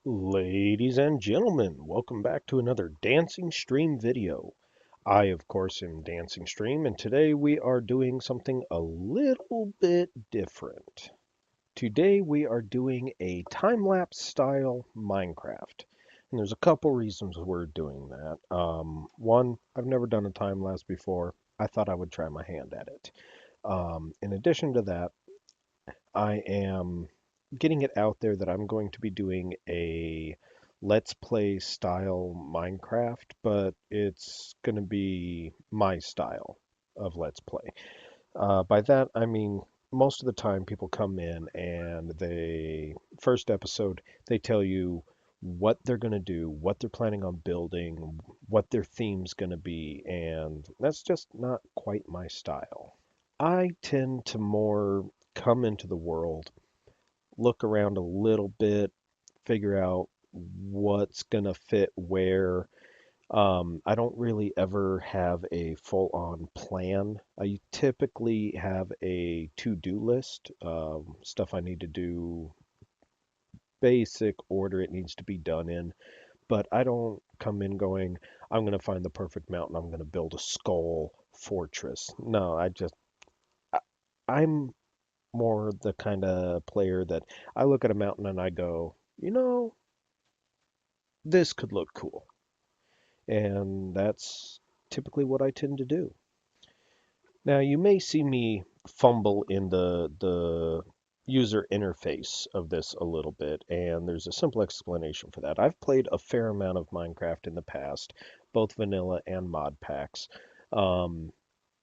Ladies and gentlemen, welcome back to another Dancing Stream video. I, of course, am Dancing Stream, and today we are doing something a little bit different. Today we are doing a time-lapse style Minecraft. And there's a couple reasons we're doing that. One, I've never done a time lapse before. I thought I would try my hand at it. In addition to that, I am getting it out there that I'm going to be doing a Let's Play style Minecraft, but it's going to be my style of Let's Play. By that, I mean most of the time people come in and first episode, they tell you what they're going to do, what they're planning on building, what their theme's going to be, and that's just not quite my style. I tend to more come into the world, look around a little bit, figure out what's going to fit where. I don't really ever have a full-on plan. I typically have a to-do list, stuff I need to do, basic order it needs to be done in, but I don't come in going, I'm going to find the perfect mountain, I'm going to build a skull fortress. No, I, I'm more the kind of player that I look at a mountain and I go, this could look cool. And that's typically what I tend to do. Now, you may see me fumble in the user interface of this a little bit, and there's a simple explanation for that. I've played a fair amount of Minecraft in the past, both vanilla and mod packs. Um,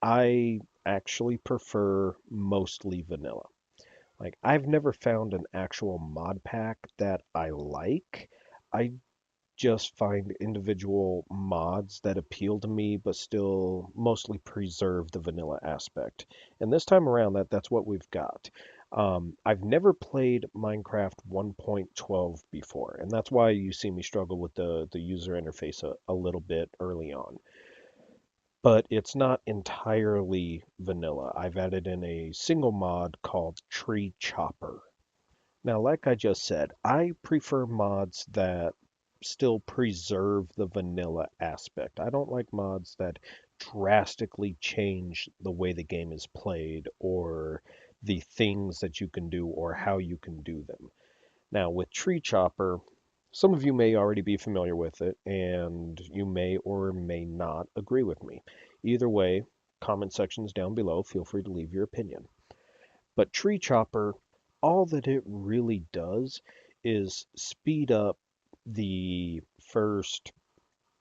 I actually prefer mostly vanilla. Like, I've never found an actual mod pack that I like. I just find individual mods that appeal to me, but still mostly preserve the vanilla aspect. And this time around, that's what we've got. I've never played Minecraft 1.12 before, and that's why you see me struggle with the user interface a little bit early on. But it's not entirely vanilla. I've added in a single mod called Tree Chopper. Now, like I just said, I prefer mods that still preserve the vanilla aspect. I don't like mods that drastically change the way the game is played or the things that you can do or how you can do them. Now, with Tree Chopper, some of you may already be familiar with it, and you may or may not agree with me. Either way, comment sections down below. Feel free to leave your opinion. But Tree Chopper, all that it really does is speed up the first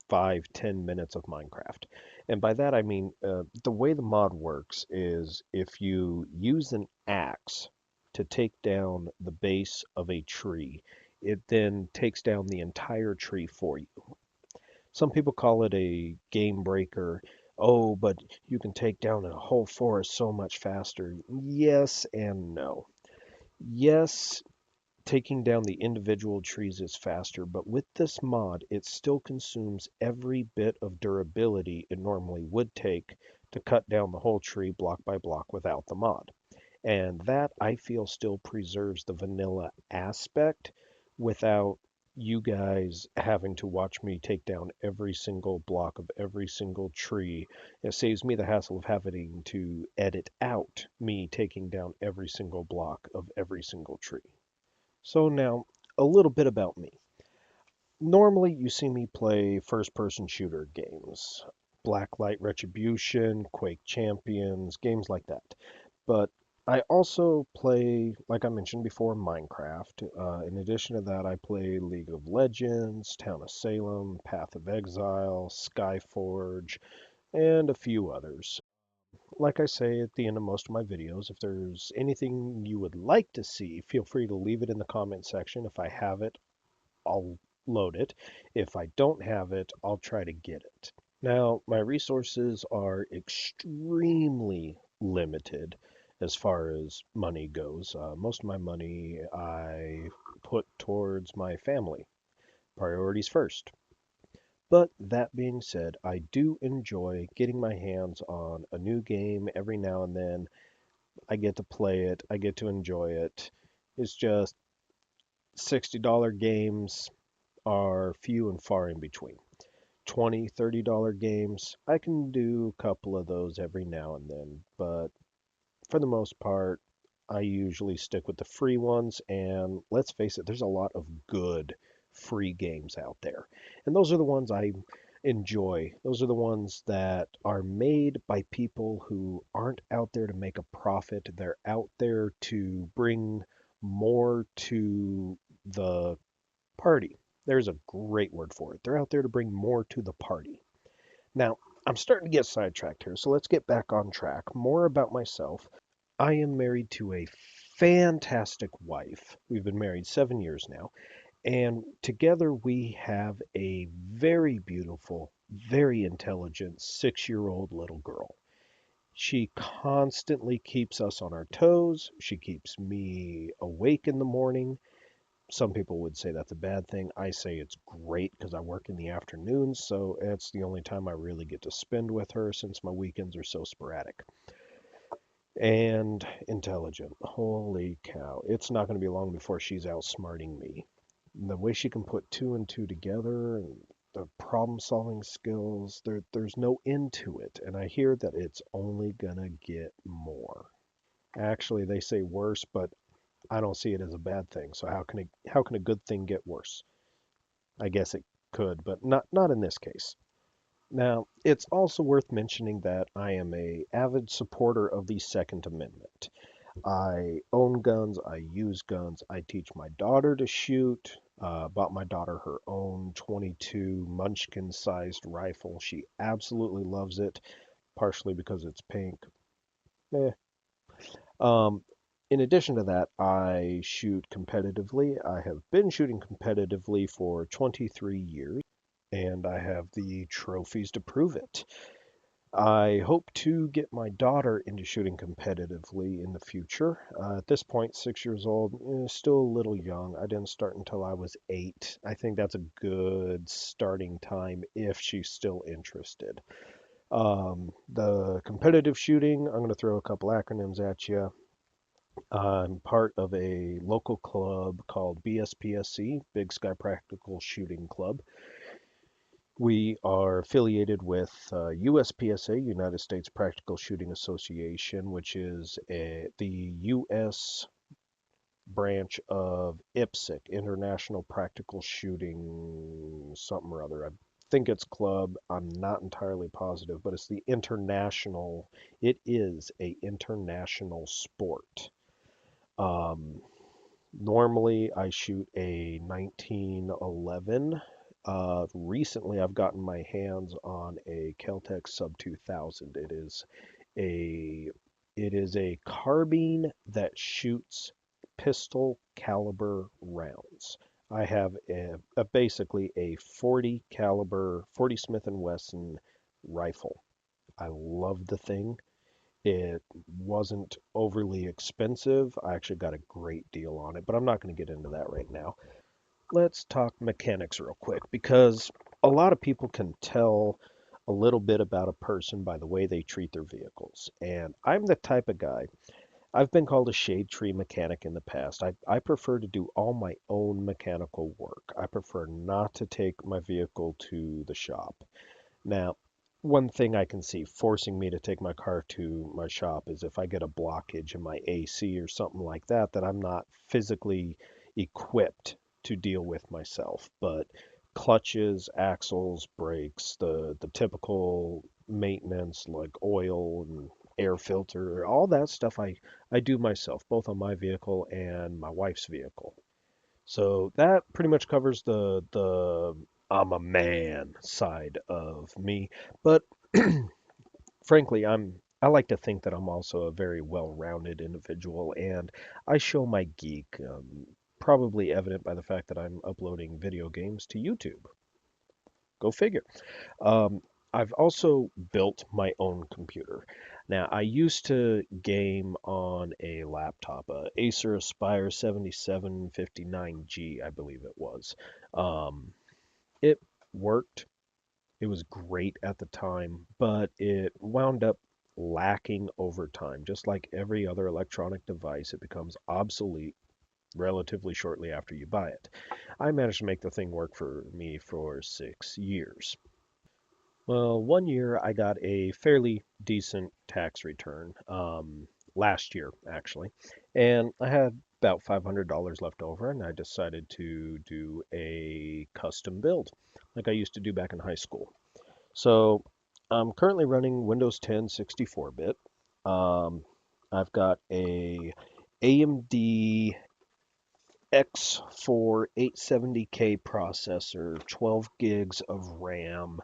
5, 10 minutes of Minecraft. And by that I mean the way the mod works is if you use an axe to take down the base of a tree, it then takes down the entire tree for you. Some people call it a game breaker. Oh, but you can take down a whole forest so much faster. Yes and no. Yes, taking down the individual trees is faster, but with this mod, it still consumes every bit of durability it normally would take to cut down the whole tree block by block without the mod. And that I feel still preserves the vanilla aspect without you guys having to watch me take down every single block of every single tree. It saves me the hassle of having to edit out me taking down every single block of every single tree. So now, a little bit about me. Normally, you see me play first-person shooter games, Blacklight Retribution, Quake Champions, games like that. But I also play, like I mentioned before, Minecraft. In addition to that, I play League of Legends, Town of Salem, Path of Exile, Skyforge, and a few others. Like I say at the end of most of my videos, if there's anything you would like to see, feel free to leave it in the comment section. If I have it, I'll load it. If I don't have it, I'll try to get it. Now, my resources are extremely limited as far as money goes. Most of my money I put towards my family. Priorities first. But that being said, I do enjoy getting my hands on a new game every now and then. I get to play it, I get to enjoy it. It's just $60 games are few and far in between. 20, $30 games, I can do a couple of those every now and then, but for the most part, I usually stick with the free ones. And let's face it, there's a lot of good free games out there. And those are the ones I enjoy. Those are the ones that are made by people who aren't out there to make a profit. They're out there to bring more to the party. There's a great word for it. They're out there to bring more to the party. Now, I'm starting to get sidetracked here, so let's get back on track. More about myself. I am married to a fantastic wife. We've been married 7 years now, and together we have a very beautiful, very intelligent 6 year old little girl. She constantly keeps us on our toes. She keeps me awake in the morning. Some people would say that's a bad thing. I say it's great because I work in the afternoons, so it's the only time I really get to spend with her since my weekends are so sporadic. And intelligent. Holy cow. It's not going to be long before she's outsmarting me. The way she can put two and two together and the problem solving skills, there's no end to it. And I hear that it's only going to get more. Actually, they say worse, but I don't see it as a bad thing. So how can a good thing get worse? I guess it could, but not in this case. Now, it's also worth mentioning that I am a avid supporter of the Second Amendment. I own guns, I use guns, I teach my daughter to shoot. Bought my daughter her own 22 Munchkin sized rifle. She absolutely loves it, partially because it's pink. Eh. Um, in addition to that, I shoot competitively. I have been shooting competitively for 23 years, and I have the trophies to prove it. I hope to get my daughter into shooting competitively in the future. At this point, 6 years old, still a little young. I didn't start until I was 8. I think that's a good starting time if she's still interested. The competitive shooting, I'm going to throw a couple acronyms at you. I'm part of a local club called BSPSC, Big Sky Practical Shooting Club. We are affiliated with USPSA, United States Practical Shooting Association, which is the U.S. branch of IPSC, International Practical Shooting something or other. I think it's club. I'm not entirely positive, but it's the international. It is a international sport. Um, Normally, I shoot a 1911. Recently, I've gotten my hands on a Keltec Sub 2000. A it is a carbine that shoots pistol caliber rounds. I have basically a 40 caliber 40 Smith and Wesson rifle. I love the thing. It wasn't overly expensive. I actually got a great deal on it, but I'm not going to get into that right now. Let's talk mechanics real quick because a lot of people can tell a little bit about a person by the way they treat their vehicles. And I'm the type of guy, I've been called a shade tree mechanic in the past. I prefer to do all my own mechanical work. I prefer not to take my vehicle to the shop. Now, one thing I can see forcing me to take my car to my shop is if I get a blockage in my AC or something like that, that I'm not physically equipped to deal with myself. But clutches, axles, brakes, the typical maintenance like oil and air filter, all that stuff I do myself, both on my vehicle and my wife's vehicle. So that pretty much covers the I'm a man side of me. But frankly, I like to think that I'm also a very well-rounded individual, and I show my geek, probably evident by the fact that I'm uploading video games to YouTube. Go figure. Um, I've also built my own computer. Now, I used to game on a laptop, a Acer Aspire 7759G, I believe it was. Um, it worked. It was great at the time, but it wound up lacking over time. Just like every other electronic device, it becomes obsolete relatively shortly after you buy it. I managed to make the thing work for me for 6 years. Well, one year I got a fairly decent tax return, last year actually, and I had about $500 left over, and I decided to do a custom build like I used to do back in high school. So I'm currently running Windows 10 64-bit. Um, I've got a AMD X4 870K processor, 12 gigs of RAM,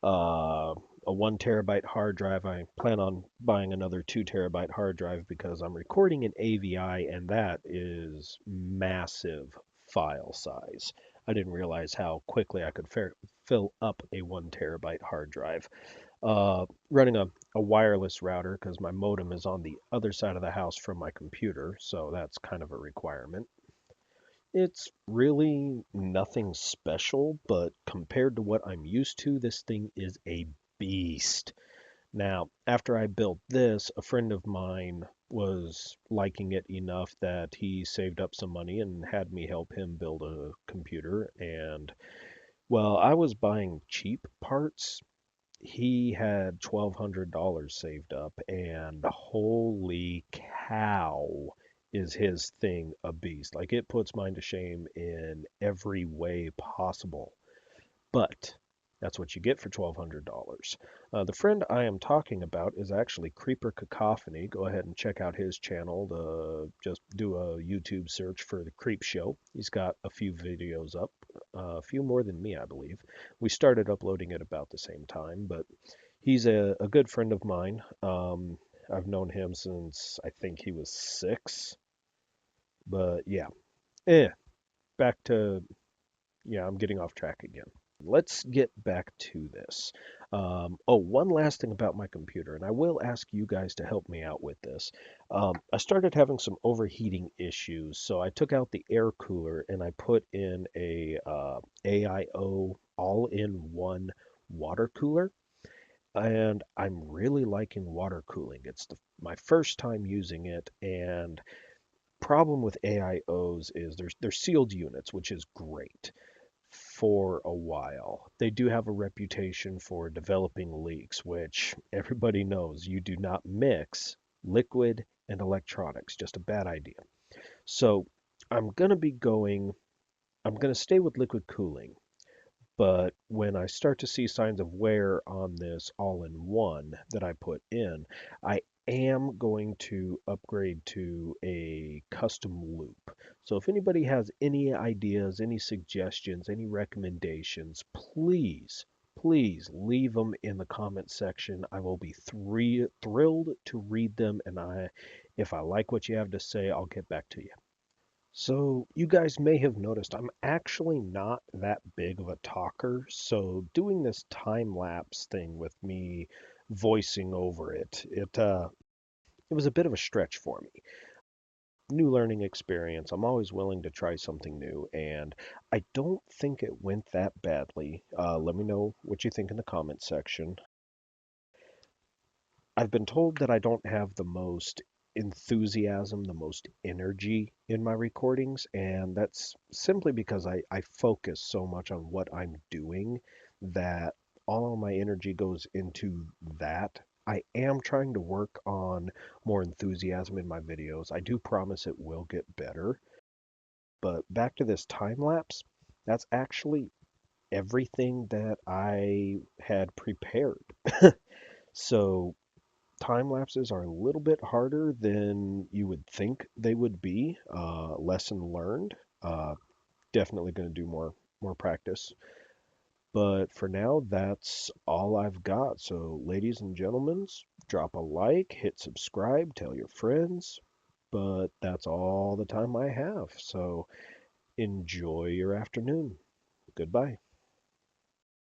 uh, a 1 terabyte hard drive. I plan on buying another 2 terabyte hard drive because I'm recording in AVI, and that is massive file size. I didn't realize how quickly I could fill up a 1 terabyte hard drive. Running a wireless router because my modem is on the other side of the house from my computer, so that's kind of a requirement. It's really nothing special, but compared to what I'm used to, this thing is a beast. Now, after I built this, a friend of mine was liking it enough that he saved up some money and had me help him build a computer. And well, I was buying cheap parts. He had $1,200 saved up, and holy cow, is his thing a beast. Like, it puts mine to shame in every way possible. But that's what you get for $1,200. The friend I am talking about is actually Creeper Cacophony. Go ahead and check out his channel. Just do a YouTube search for the Creep Show. He's got a few videos up, a few more than me, I believe. We started uploading at about the same time, but he's a good friend of mine. I've known him since I think he was 6. But yeah, eh, back to, yeah, I'm getting off track again. Let's get back to this. Oh, one last thing about my computer, and I will ask you guys to help me out with this. I started having some overheating issues, so I took out the air cooler and I put in a AIO all-in-one water cooler, and I'm really liking water cooling. It's my first time using it, and problem with AIOs is they're sealed units, which is great for a while. They do have a reputation for developing leaks, which everybody knows you do not mix liquid and electronics. Just a bad idea. So I'm going to be going, I'm going to stay with liquid cooling. But when I start to see signs of wear on this all-in-one that I put in, I am going to upgrade to a custom loop. So if anybody has any ideas, any suggestions, any recommendations, please leave them in the comment section. I will be thrilled to read them, and if I like what you have to say, I'll get back to you. So, you guys may have noticed I'm actually not that big of a talker, so doing this time lapse thing with me voicing over it was a bit of a stretch for me. New learning experience. I'm always willing to try something new, and I don't think it went that badly. Let me know what you think in the comment section. I've been told that I don't have the most enthusiasm, the most energy in my recordings, and that's simply because I focus so much on what I'm doing that all of my energy goes into that. I am trying to work on more enthusiasm in my videos. I do promise it will get better. But back to this time lapse, that's actually everything that I had prepared. So time lapses are a little bit harder than you would think they would be. Lesson learned. Definitely going to do more practice. But for now, that's all I've got. So, ladies and gentlemen, drop a like, hit subscribe, tell your friends. But that's all the time I have. So, enjoy your afternoon. Goodbye.